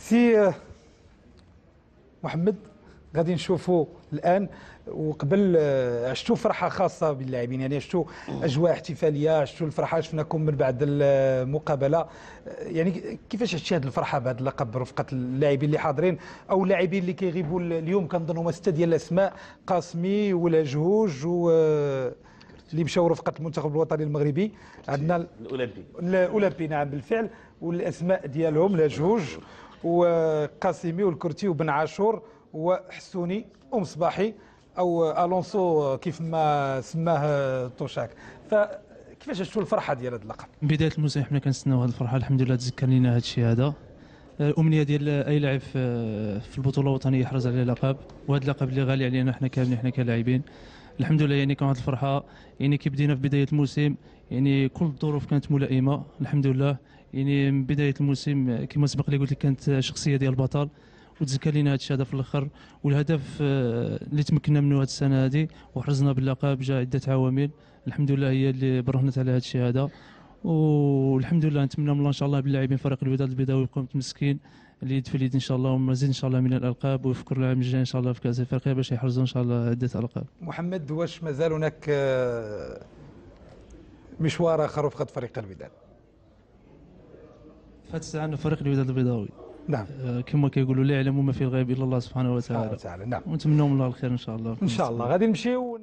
سي محمد، غادي نشوفوا الان وقبل عشتوا فرحه خاصه باللاعبين، يعني عشتوا اجواء احتفاليه، عشتوا الفرحه، شفناكم من بعد المقابله، يعني كيفاش عشتي هذه الفرحه بهذا اللقب برفقه اللاعبين اللي حاضرين او اللاعبين اللي كيغيبوا اليوم؟ كنظن هما 6 ديال الاسماء: قاسمي ولا جوج و اللي مشاو رفقه المنتخب الوطني المغربي. عندنا الاولمبي نعم بالفعل، والاسماء ديالهم لجوج وقاسمي والكرتي وبن عاشور وحسوني ومصباحي او الونسو كيف ما سماه طوشاك. فكيفاش شفتوا الفرحه ديال هذا اللقب؟ بدايه الموسم حنا كنستناو هذه الفرحه، الحمد لله تذكر لنا هذا الشيء هذا. الامنيه ديال اي لاعب في البطوله الوطنيه يحرز على لقب، وهذا اللقب اللي غالي علينا حنا كاملين حنا كلاعبين. الحمد لله يعني كانت الفرحه، يعني كي بدينا في بدايه الموسم يعني كل الظروف كانت ملائمه الحمد لله. يعني من بدايه الموسم كما سبق لي قلت لك كانت شخصيه ديال البطل، وتزكى لنا هذا الشيء هذا في الاخر. والهدف اللي تمكنا منه هذه السنه هذه وحرزنا باللقب جاء عده عوامل الحمد لله هي اللي برهنت على هذا الشيء هذا. والحمد لله نتمنى من الله ان شاء الله باللاعبين فريق الوداد البيضاوي يبقوا متمسكين اليد في اليد ان شاء الله، ومزيد ان شاء الله من الالقاب، ويفكروا العام الجاي ان شاء الله في كاس افريقيا باش يحرزوا ان شاء الله عده القاب. محمد، واش مازال هناك مشوار اخر رفقه فريق الوداد؟ فهاد الساعه أنا فريق الوداد البيضاوي نعم كما كيقولوا لا يعلم ما في الغيب الا الله سبحانه وتعالى. نعم ونتمنوا من الله الخير ان شاء الله. ان شاء الله غادي نمشيو